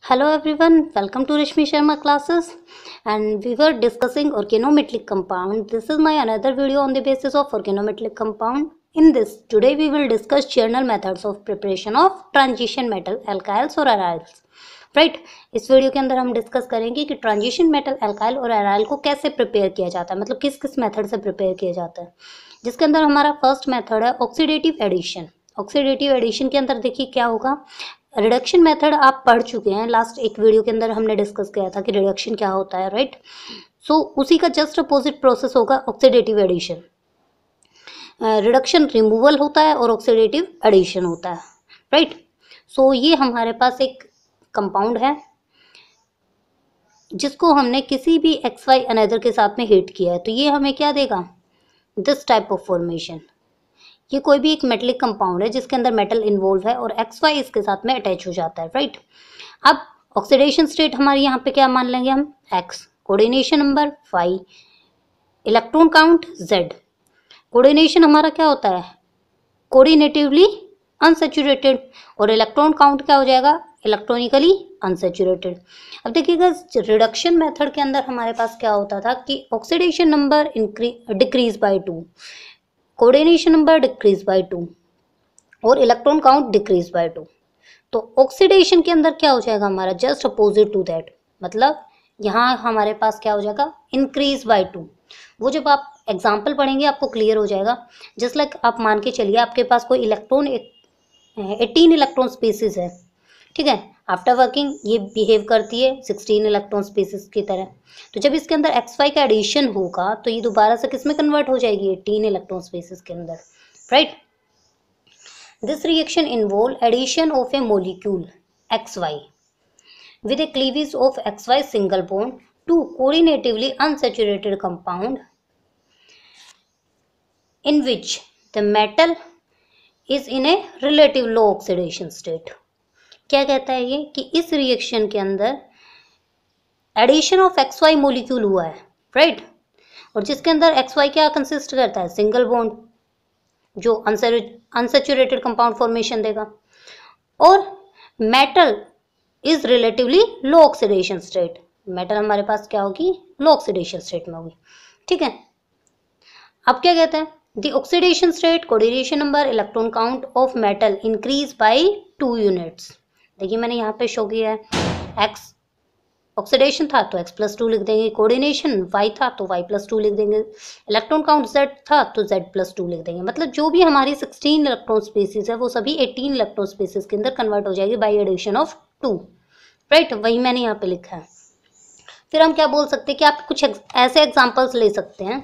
Hello everyone, welcome to Rishmi Sharma classes, and we were discussing organometallic compound. This is my another video on the basis of organometallic compound. In this, today we will discuss general methods of preparation of transition metal alkyls और aryls. Right इस video के अंदर हम discuss करेंगे कि transition metal alkyl और aryl को कैसे प्रिपेयर किया जाता है, मतलब किस किस मेथड से प्रिपेयर किया जाता है, जिसके अंदर हमारा फर्स्ट मेथड है ऑक्सीडेटिव एडिशन। ऑक्सीडेटिव एडिशन के अंदर देखिए क्या होगा। रिडक्शन मेथड आप पढ़ चुके हैं, लास्ट एक वीडियो के अंदर हमने डिस्कस किया था कि रिडक्शन क्या होता है, राइट। सो उसी का जस्ट अपोजिट प्रोसेस होगा ऑक्सीडेटिव एडिशन। रिडक्शन रिमूवल होता है और ऑक्सीडेटिव एडिशन होता है, राइट। सो ये हमारे पास एक कंपाउंड है जिसको हमने किसी भी एक्स वाई अनदर के साथ में हीट किया है, तो ये हमें क्या देगा, दिस टाइप ऑफ फॉर्मेशन। ये कोई भी एक मेटलिक कंपाउंड है जिसके अंदर मेटल इन्वॉल्व है और एक्स वाई इसके साथ में अटैच हो जाता है, राइट। अब ऑक्सीडेशन स्टेट हमारी यहाँ पे क्या मान लेंगे हम, X, coordination number phi, electron count Z. Coordination हमारा क्या होता है, कोऑर्डिनेटिवली अनसैचुरेटेड, और इलेक्ट्रॉन काउंट क्या हो जाएगा, इलेक्ट्रॉनिकली अनसैचुरेटेड। अब देखिएगा रिडक्शन मेथड के अंदर हमारे पास क्या होता था कि oxidation number decrease by 2, coordination number decrease by 2 और इलेक्ट्रॉन काउंट डिक्रीज बाय 2। तो ऑक्सीडेशन के अंदर क्या हो जाएगा हमारा, जस्ट अपोजिट टू दैट, मतलब यहाँ हमारे पास क्या हो जाएगा, इंक्रीज बाय 2। वो जब आप एग्जाम्पल पढ़ेंगे आपको क्लियर हो जाएगा। जस्ट लाइक आप मान के चलिए आपके पास कोई इलेक्ट्रॉन 18 इलेक्ट्रॉन स्पीसीज है, ठीक है। आफ्टर वर्किंग ये बिहेव करती है 16 इलेक्ट्रॉन स्पीसीज की तरह। तो जब इसके अंदर एक्स वाई का एडिशन होगा तो ये दोबारा से किस में कन्वर्ट हो जाएगी, 18 इलेक्ट्रॉन स्पीसीज के अंदर, right. This reaction involve addition of a molecule X Y with a cleavage of XY single bond to coordinatively unsaturated compound in which the metal is in a relative low oxidation state। क्या कहता है ये कि इस reaction के अंदर addition of XY molecule हुआ है, राइट, और जिसके अंदर XY क्या कंसिस्ट करता है, सिंगल बॉन्ड, जो अनसैचुरेटेड कंपाउंड फॉर्मेशन देगा, और metal is relatively low oxidation state. Metal हमारे पास क्या होगी, लो ऑक्सीडेशन स्टेट में होगी, ठीक है। अब क्या कहते हैं, the oxidation state, coordination number, electron count of metal increase by 2 units. देखिए मैंने यहाँ पे शो किया है, एक्स ऑक्सीडेशन था तो x+2 लिख देंगे, कोऑर्डिनेशन y था तो y+2 लिख देंगे, इलेक्ट्रॉन काउंट z था तो z+2 लिख देंगे। मतलब जो भी हमारी 16 इलेक्ट्रॉन स्पीसीज है वो सभी 18 इलेक्ट्रॉन स्पीसीज के अंदर कन्वर्ट हो जाएगी बाय एडिशन ऑफ 2, राइट। वही मैंने यहाँ पे लिखा है। फिर हम क्या बोल सकते हैं कि आप कुछ ऐसे एग्जाम्पल्स ले सकते हैं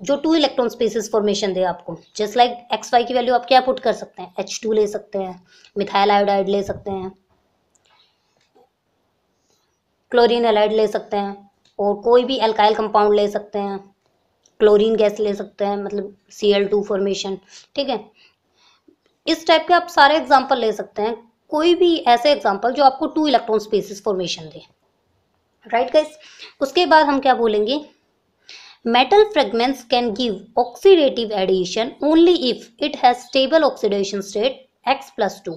जो 2 इलेक्ट्रॉन स्पीसीज फॉर्मेशन दे आपको। जस्ट लाइक एक्स वाई की वैल्यू आप क्या पुट कर सकते हैं, H2 ले सकते हैं, मिथाइल आयोडाइड ले सकते हैं, क्लोरीन एलाइड ले सकते हैं, और कोई भी अल्काइल कंपाउंड ले सकते हैं, क्लोरीन गैस ले सकते हैं, मतलब Cl2 फॉर्मेशन, ठीक है। इस टाइप के आप सारे एग्जांपल ले सकते हैं, कोई भी ऐसे एग्जांपल जो आपको 2 इलेक्ट्रॉन स्पीसीज फॉर्मेशन दे, राइट गाइस। उसके बाद हम क्या बोलेंगे, metal fragments can give oxidative addition only if it has stable oxidation state x+2।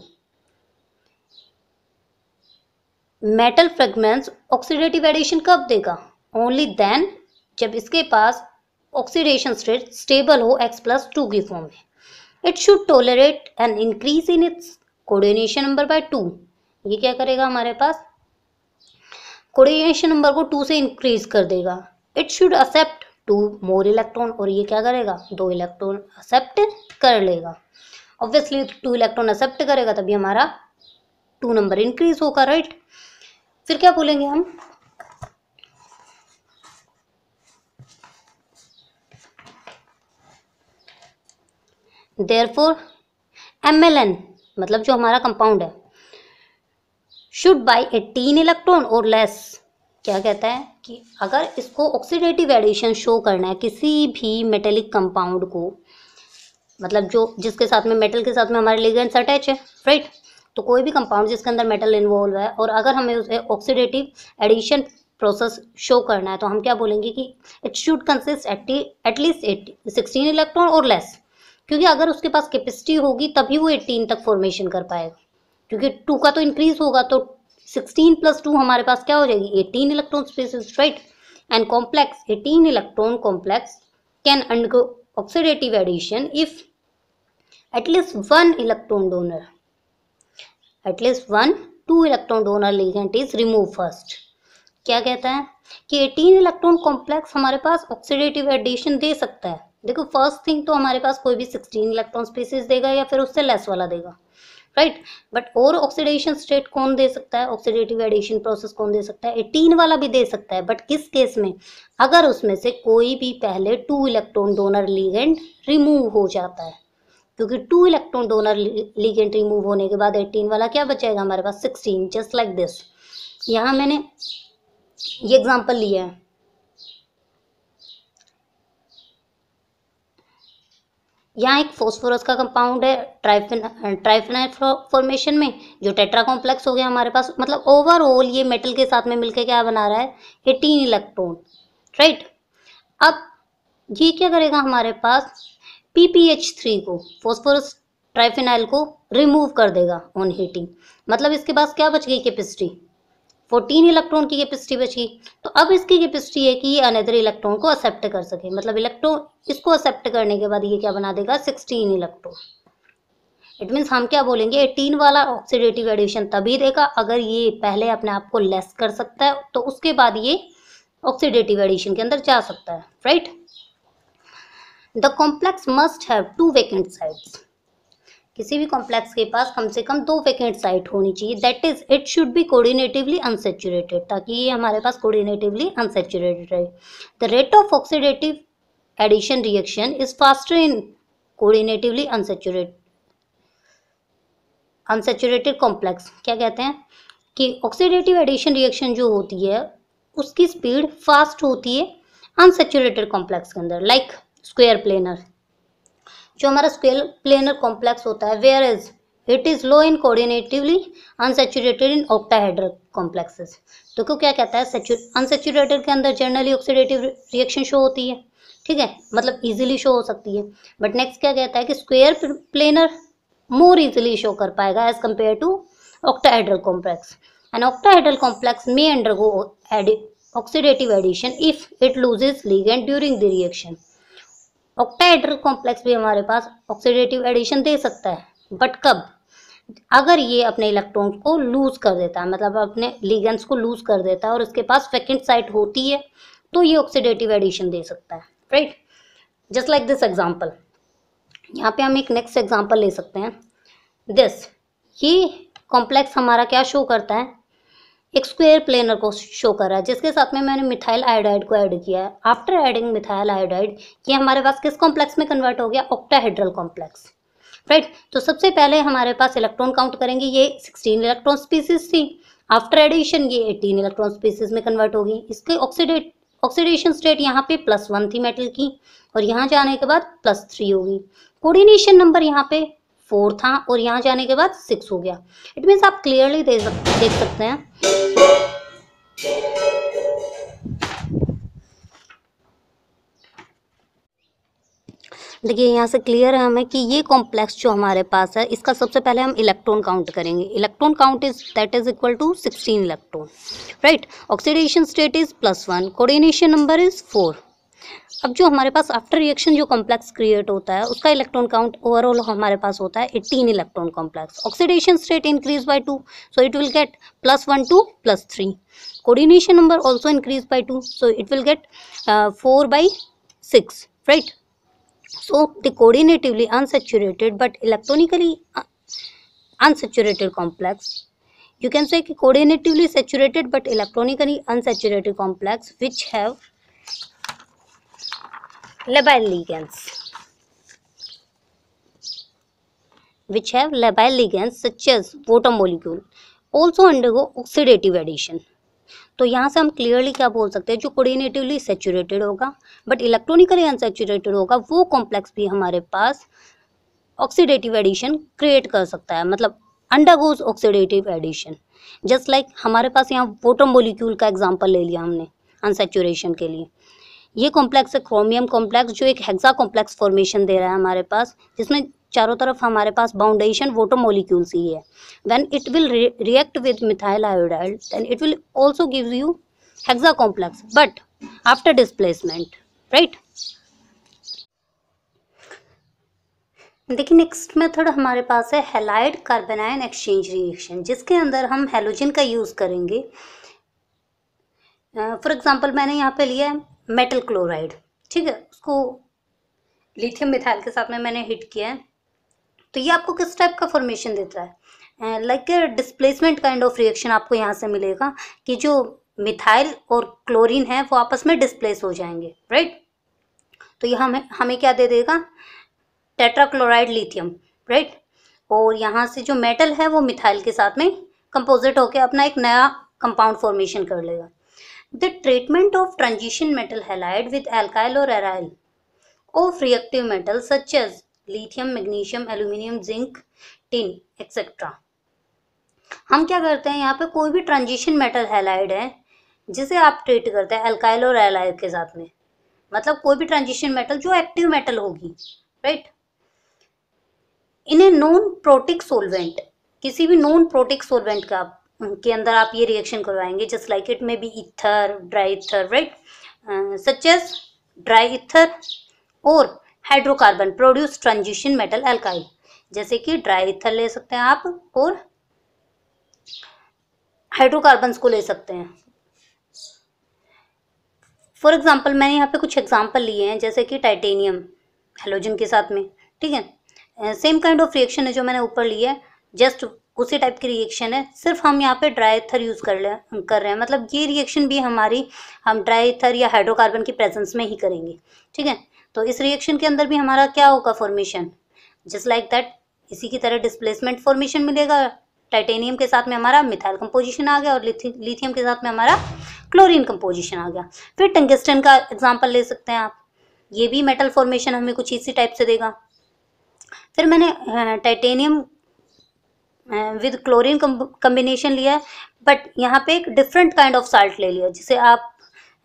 Metal fragments oxidative addition कब देगा, ओनली देन जब इसके पास ऑक्सीडेशन स्टेट स्टेबल हो x+2 की फॉर्म में। It should tolerate an increase in its coordination number by 2। ये क्या करेगा, हमारे पास कोऑर्डिनेशन नंबर को 2 से इंक्रीज कर देगा। It should accept 2 more electron, और ये क्या करेगा, 2 इलेक्ट्रॉन एक्सेप्ट कर लेगा। ऑब्वियसली 2 इलेक्ट्रॉन एक्सेप्ट करेगा तभी हमारा 2 नंबर इंक्रीज होगा, राइट। फिर क्या बोलेंगे हम, देयरफॉर MLN मतलब जो हमारा कंपाउंड है शुड बाय 18 इलेक्ट्रॉन और लेस। क्या कहता है कि अगर इसको ऑक्सीडेटिव एडिशन शो करना है किसी भी मेटेलिक कंपाउंड को, मतलब जो जिसके साथ में मेटल के साथ में हमारे लिगेंड्स अटैच है, राइट। तो कोई भी कंपाउंड जिसके अंदर मेटल इन्वॉल्व है और अगर हमें उसे ऑक्सीडेटिव एडिशन प्रोसेस शो करना है तो हम क्या बोलेंगे कि it should consist at least 16 electron और लेस, क्योंकि अगर उसके पास कैपेसिटी होगी तभी वो 18 तक फॉर्मेशन कर पाएगा, क्योंकि 2 का तो इंक्रीज होगा, तो 16 + 2 हमारे पास क्या हो जाएगी, 18 electron species, right. And complex 18 electron complex can undergo oxidative addition if at least 1 electron donor, at least 1 2 electron donor ligand is remove first. क्या कहता है कि 18 इलेक्ट्रॉन कॉम्प्लेक्स हमारे पास ऑक्सीडेटिव एडिशन दे सकता है। देखो फर्स्ट थिंग तो हमारे पास कोई भी 16 इलेक्ट्रॉन स्पीसीज देगा या फिर उससे लेस वाला देगा, राइट। बट और ऑक्सीडेशन स्टेट कौन दे सकता है, ऑक्सीडेटिव एडिशन प्रोसेस कौन दे सकता है, 18 वाला भी दे सकता है। बट किस केस में, अगर उसमें से कोई भी पहले 2 इलेक्ट्रॉन डोनर लिगेंड रिमूव हो जाता है, क्योंकि 2 इलेक्ट्रॉन डोनर लिगेंड रिमूव होने के बाद 18 वाला क्या बचेगा हमारे पास, 16, जस्ट लाइक दिस। यहाँ मैंने ये एग्जांपल लिया है, यहाँ एक फॉस्फोरस का कंपाउंड है ट्राइफेनाइल फॉर्मेशन में, जो टेट्रा कॉम्प्लेक्स हो गया हमारे पास। मतलब ओवरऑल ये मेटल के साथ में मिलकर क्या बना रहा है, 18 इलेक्ट्रॉन, राइट। अब ये क्या करेगा हमारे पास, PPH3 को, फॉस्फोरस ट्राइफेनाइल को रिमूव कर देगा ऑन हीटिंग। मतलब इसके पास क्या बच गई कैपेसिटी, 14 इलेक्ट्रॉन की कैपेसिटी बची। तो अब इसकी कैपेसिटी है कि ये अनदर इलेक्ट्रॉन को एक्सेप्ट कर सके, मतलब इलेक्ट्रॉन इसको एक्सेप्ट करने के बाद ये क्या बना देगा, 16 इलेक्ट्रॉन। इट मीन्स हम क्या बोलेंगे, 18 वाला ऑक्सीडेटिव एडिशन तभी देगा अगर ये पहले अपने आप को लेस कर सकता है, तो उसके बाद ये ऑक्सीडेटिव एडिशन के अंदर जा सकता है, right. The complex must have 2 vacant sites. किसी भी कॉम्प्लेक्स के पास कम से कम 2 वैकेंट साइट होनी चाहिए। That is it should be coordinatively unsaturated, ताकि ये हमारे पास कोऑर्डिनेटिवली अनसैचुरेटेड रहे। The rate of oxidative addition reaction is faster in coordinatively unsaturated complex. क्या कहते हैं कि ऑक्सीडेटिव एडिशन रिएक्शन जो होती है उसकी स्पीड फास्ट होती है अनसैचुरेटेड कॉम्प्लेक्स के अंदर, लाइक स्क्वायर प्लेनर। जो हमारा स्क्वायर प्लेनर कॉम्प्लेक्स होता है, where is it is low in coordinatively unsaturated in octahedral complexes. तो क्यों क्या कहता है, अनसैचुरेटेड के अंदर जनरली ऑक्सीडेटिव रिएक्शन शो होती है, ठीक है, मतलब इजीली शो हो सकती है। बट नेक्स्ट क्या कहता है कि square planar more easily show कर पाएगा as compare to octahedral complex. An octahedral complex may undergo oxidative addition if it loses ligand during the reaction. Octahedral complex भी हमारे पास ऑक्सीडेटिव एडिशन दे सकता है, बट कब, अगर ये अपने इलेक्ट्रॉन को लूज कर देता है, मतलब अपने लिगेंड्स को लूज कर देता है और उसके पास वैकेंट साइट होती है, तो ये ऑक्सीडेटिव एडिशन दे सकता है, right. Just like this example, यहाँ पे हम एक नेक्स्ट एग्जांपल ले सकते हैं। दिस, ये कॉम्प्लेक्स हमारा क्या शो करता है, एक स्क्वायर प्लेनर को शो कर रहा है, जिसके साथ में मैंने मिथाइल आयोडाइड को ऐड किया है। आफ्टर एडिंग मिथाइल आयोडाइड, ये हमारे पास किस कॉम्प्लेक्स में कन्वर्ट हो गया, ऑक्टाहेड्रल कॉम्प्लेक्स, राइट। तो सबसे पहले हमारे पास इलेक्ट्रॉन काउंट करेंगे, ये 16 इलेक्ट्रॉन स्पीसीज थी। आफ्टर एडिशन ये 18 इलेक्ट्रॉन स्पीसीज में कन्वर्ट होगी। इसके ऑक्सीडेशन स्टेट यहाँ पे +1 थी मेटल की, और यहाँ जाने के बाद +3 होगी। कोऑर्डिनेशन नंबर यहाँ पे 4 था और यहाँ जाने के बाद 6 हो गया। इट मीन्स आप क्लियरली देख सकते हैं देखिए यहाँ से क्लियर है हमें कि ये कॉम्प्लेक्स जो हमारे पास है, इसका सबसे पहले हम इलेक्ट्रॉन काउंट करेंगे। Electron count is that is equal to 16 electron, right. Oxidation state is +1, coordination number is 4। अब जो हमारे पास आफ्टर रिएक्शन जो कॉम्प्लेक्स क्रिएट होता है, उसका इलेक्ट्रॉन काउंट ओवरऑल हमारे पास होता है 18 electron complex. Oxidation state increase by 2, so it will get +1 to +3। Coordination number also increase by 2, so it will get 4/6, right. So the coordinatively unsaturated but electronically unsaturated complex, you can say कि coordinatively saturated but electronically unsaturated complex which have labile ligands such as water molecule also undergo oxidative addition। तो यहाँ से हम clearly क्या बोल सकते हैं, जो कोऑर्डिनेटिवली सैचुरेटेड होगा बट इलेक्ट्रॉनिकली अनसैचुरेटेड होगा, वो कॉम्प्लेक्स भी हमारे पास ऑक्सीडेटिव एडिशन क्रिएट कर सकता है, मतलब undergoes oxidative addition. Just like हमारे पास यहाँ वाटर मॉलिक्यूल का एग्जांपल ले लिया हमने अनसैचुरेशन के लिए। ये कॉम्प्लेक्स है क्रोमियम कॉम्प्लेक्स, जो एक हेक्सा कॉम्प्लेक्स फॉर्मेशन दे रहा है हमारे पास, जिसमें चारों तरफ हमारे पास बाउंडेशन वाटर मॉलिक्यूल्स ही है। When it will react with methyl iodide then it will also give you hexa complex but after displacement, right. देखिए नेक्स्ट मेथड हमारे पास है हैलाइड कार्बेनाइन एक्सचेंज रिएक्शन, जिसके अंदर हम हैलोजन का यूज करेंगे। फॉर एग्जांपल मैंने यहाँ पे लिया है मेटल क्लोराइड, ठीक है, उसको लिथियम मिथाइल के साथ में मैंने हिट किया है। तो ये आपको किस टाइप का फॉर्मेशन देता है, like displacement kind of reaction आपको यहाँ से मिलेगा कि जो मिथाइल और क्लोरीन है वो आपस में डिस्प्लेस हो जाएंगे, राइट। तो ये हमें क्या दे देगा, टेट्राक्लोराइड लिथियम, राइट। और यहाँ से जो मेटल है वो मिथाइल के साथ में कंपोजिट होकर अपना एक नया कंपाउंड फॉर्मेशन कर लेगा। The treatment of transition metal halide with alkyl और aryl of reactive metal such as lithium, magnesium, aluminium, zinc, tin etcetera. हम क्या करते हैं, यहाँ पे कोई भी ट्रांजिशन मेटल हैलाइड है जिसे आप ट्रीट करते हैं एल्काइल और एराइल के साथ में, मतलब कोई भी ट्रांजिशन मेटल जो एक्टिव मेटल होगी, right. In a non protic solvent, किसी भी नॉन प्रोटिक सोलवेंट का के अंदर आप ये रिएक्शन करवाएंगे, just like it may be ether, dry ether, right, such as dry ether और hydrocarbon produce transition metal alkyl, जैसे कि ड्राई ईथर ले सकते हैं आप और हाइड्रोकार्बन्स को ले सकते हैं। फॉर एग्जांपल मैंने यहाँ पे कुछ एग्जांपल लिए हैं, जैसे कि टाइटेनियम हैलोजन के साथ में, ठीक है, सेम काइंड ऑफ रिएक्शन है जो मैंने ऊपर लिया है, जस्ट उसी टाइप की रिएक्शन है, सिर्फ हम यहाँ पे ड्राई ईथर यूज कर रहे हैं, मतलब ये रिएक्शन भी हम ड्राई ईथर या हाइड्रोकार्बन की प्रेजेंस में ही करेंगे, ठीक है। तो इस रिएक्शन के अंदर भी हमारा क्या होगा फॉर्मेशन, जस्ट लाइक दैट, इसी की तरह डिस्प्लेसमेंट फॉर्मेशन मिलेगा। टाइटेनियम के साथ में हमारा मिथाइल कंपोजिशन आ गया और लिथियम के साथ में हमारा क्लोरीन कंपोजिशन आ गया। फिर टंगस्टन का एग्जांपल ले सकते हैं आप, ये भी मेटल फॉर्मेशन हमें कुछ इसी टाइप से देगा। फिर मैंने टाइटेनियम विद क्लोरीन कॉम्बिनेशन लिया है, बट यहाँ पे एक डिफरेंट काइंड ऑफ साल्ट ले लिया, जिसे आप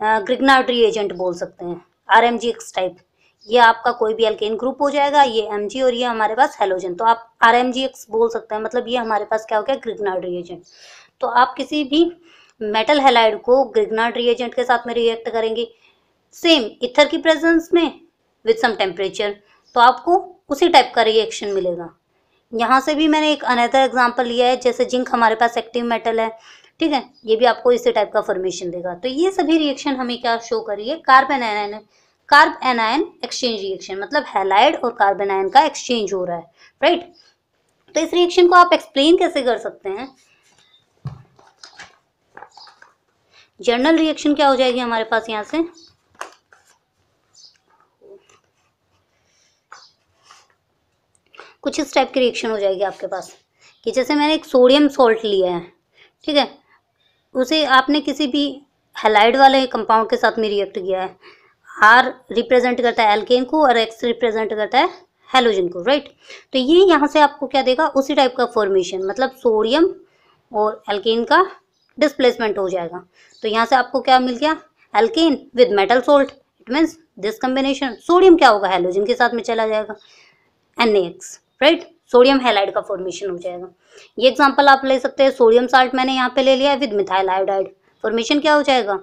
ग्रिग्नार्ड रिएजेंट बोल सकते हैं, RMgX टाइप। ये आपका कोई भी एल्केन ग्रुप हो जाएगा, ये Mg और ये हमारे पास हैलोजन, तो आप RMgX बोल सकते हैं, मतलब ये हमारे पास क्या हो गया, ग्रिग्नार्ड रिएजेंट। तो आप किसी भी मेटल हैलाइड को ग्रिग्नार्ड रिएजेंट के साथ में रिएक्ट करेंगे, सेम ईथर की प्रेजेंस में विद सम टेम्परेचर, तो आपको उसी टाइप का रिएक्शन मिलेगा। यहाँ से भी मैंने एक अनदर एग्जांपल लिया है, जैसे जिंक हमारे पास एक्टिव मेटल है, ठीक है, ये भी आपको इसी टाइप का फॉर्मेशन देगा। तो ये सभी रिएक्शन हमें क्या शो करिए, कार्ब एनायन एक्सचेंज रिएक्शन, मतलब हैलाइड और कार्बन आयन का एक्सचेंज हो रहा है, राइट। तो इस रिएक्शन को आप एक्सप्लेन कैसे कर सकते हैं, जर्नल रिएक्शन क्या हो जाएगी हमारे पास, यहाँ से कुछ इस टाइप की रिएक्शन हो जाएगी आपके पास कि जैसे मैंने एक सोडियम सॉल्ट लिया है, ठीक है, उसे आपने किसी भी हैलाइड वाले कंपाउंड के साथ में रिएक्ट किया है, R रिप्रेजेंट करता है एल्केन को और X रिप्रेजेंट करता है हैलोजन को, राइट। तो ये यहाँ से आपको क्या देगा, उसी टाइप का फॉर्मेशन, मतलब सोडियम और एल्केन का डिस्प्लेसमेंट हो जाएगा। तो यहाँ से आपको क्या मिल गया, alkane with metal salt, it means this combination, sodium क्या होगा, हैलोजन के साथ में चला जाएगा, NaX, राइट, सोडियम हैलाइड का फॉर्मेशन हो जाएगा। ये एग्जांपल आप ले सकते हैं, सोडियम साल्ट मैंने यहाँ पे ले लिया है विद मिथाइल आयोडाइड, फॉर्मेशन क्या हो जाएगा,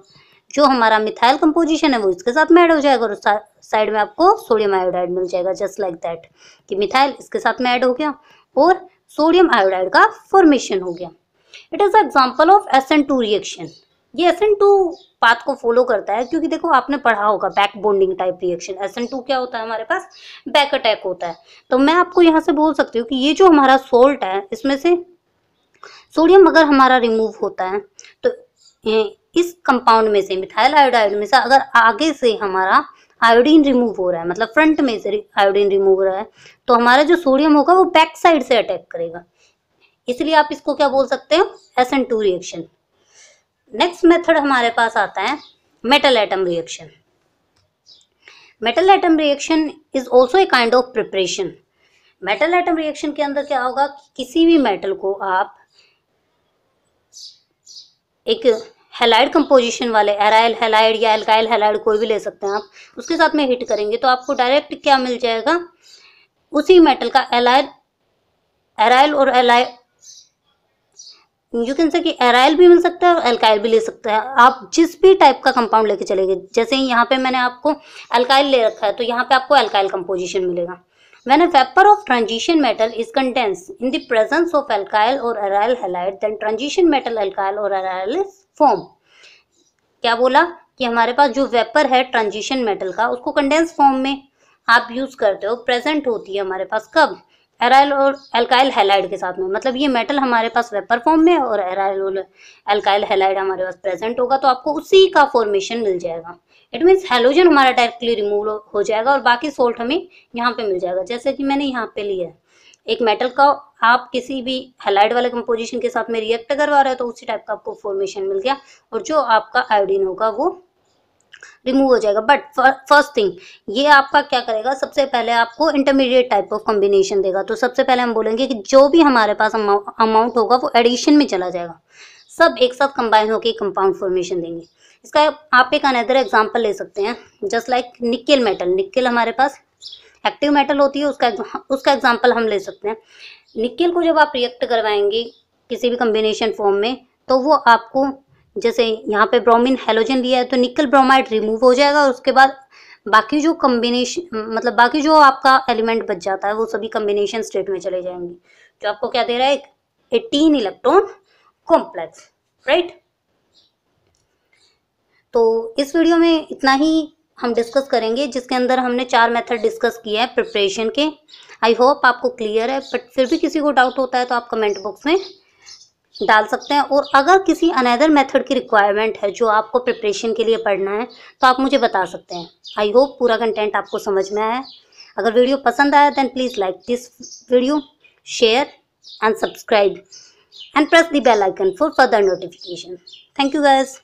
जो हमारा मिथाइल कंपोजिशन है वो इसके साथ में ऐड हो जाएगा और साइड में आपको सोडियम आयोडाइड मिल जाएगा, जस्ट लाइक दैट कि मिथाइल इसके साथ में ऐड हो गया और सोडियम आयोडाइड का फॉर्मेशन हो गया। It is example of SN2 reaction. ये SN2 पाथ को फॉलो करता है, क्योंकि देखो आपने पढ़ा होगा back bonding type reaction, SN2 क्या होता है, हमारे पास बैक अटैक होता है। तो मैं आपको यहाँ से बोल सकती हूँ कि ये जो हमारा सोल्ट है, इसमें से सोडियम अगर हमारा रिमूव होता है, तो इस कंपाउंड में से, मिथाइल आयोडाइड में से अगर आगे से हमारा आयोडीन रिमूव हो रहा है, मतलब फ्रंट में से आयोडीन रिमूव हो रहा है, तो हमारा जो सोडियम होगा वो बैक साइड से अटैक करेगा, इसलिए आप इसको क्या बोल सकते हो, SN2 रिएक्शन। नेक्स्ट मेथड हमारे पास आता है metal atom reaction. Metal atom reaction is also a kind of preparation. Metal atom reaction के अंदर क्या होगा, किसी भी मेटल को आप एक हैलाइड कंपोजिशन वाले, एराइल हैलाइड या एल्काइल हैलाइड कोई भी ले सकते हैं आप, उसके साथ में हिट करेंगे तो आपको डायरेक्ट क्या मिल जाएगा, उसी मेटल का एराइल और एलाइल, यू कैन से कि एराइल भी मिल सकता है और एल्काइल भी ले सकता है। आप जिस भी टाइप का कंपाउंड लेके चलेंगे, जैसे यहाँ पे मैंने आपको एल्काइल ले रखा है तो यहाँ पे आपको एल्काइल कंपोजिशन मिलेगा। When a vapor of transition metal is condensed in the presence of alkyl or aryl halide, then transition metal alkyl or aryl is formed। क्या बोला कि हमारे पास जो वेपर है ट्रांजिशन मेटल का, उसको कंडेंस फॉर्म में आप यूज करते हो, प्रेजेंट होती है हमारे पास कब, एराइल और एल्काइल हैलाइड के साथ में। मतलब ये मेटल हमारे पास वेपर फॉर्म में और एराइल और एल्काइल हैलाइड हमारे पास प्रेजेंट होगा, तो आपको उसी का फॉर्मेशन मिल जाएगा। इट मीन्स हैलोजन हमारा डायरेक्टली रिमूव हो जाएगा और बाकी सोल्ट हमें यहाँ पे मिल जाएगा। जैसे कि मैंने यहाँ पे लिया है एक मेटल का, आप किसी भी हैलाइड वाले कंपोजिशन के साथ में रिएक्ट करवा रहे हो तो उसी टाइप का आपको फॉर्मेशन मिल गया, और जो आपका आयोडीन होगा वो रिमूव हो जाएगा। बट फर्स्ट थिंग, ये आपका क्या करेगा, सबसे पहले आपको इंटरमीडिएट टाइप ऑफ कॉम्बिनेशन देगा। तो सबसे पहले हम बोलेंगे कि जो भी हमारे पास अमाउंट होगा वो एडिशन में चला जाएगा, सब एक साथ कंबाइन होकर कंपाउंड फॉर्मेशन देंगे। इसका आप एक अनदर एग्जांपल ले सकते हैं, just like nickel metal. Nickel हमारे पास एक्टिव मेटल होती है, उसका एग्जांपल हम ले सकते हैं। निकेल को जब आप रिएक्ट करवाएंगे किसी भी कॉम्बिनेशन फॉर्म में, तो वो आपको, जैसे यहाँ पे ब्रोमीन हैलोजन लिया है तो निकल ब्रोमाइड रिमूव हो जाएगा, और उसके बाद बाकी जो कॉम्बिनेशन, मतलब बाकी जो आपका एलिमेंट बच जाता है वो सभी कॉम्बिनेशन स्टेट में चले जाएंगे, जो आपको क्या दे रहा है, 18 इलेक्ट्रॉन कॉम्प्लेक्स, राइट। तो इस वीडियो में इतना ही हम डिस्कस करेंगे, जिसके अंदर हमने 4 मेथड डिस्कस किए हैं प्रिपरेशन के। आई होप आपको क्लियर है, बट फिर भी किसी को डाउट होता है तो आप कमेंट बॉक्स में डाल सकते हैं। और अगर किसी अनदर मेथड की रिक्वायरमेंट है जो आपको प्रिपरेशन के लिए पढ़ना है तो आप मुझे बता सकते हैं। आई होप पूरा कंटेंट आपको समझ में आया है। अगर वीडियो पसंद आया then please like this video, share and subscribe and press the bell icon for further notification. Thank you guys.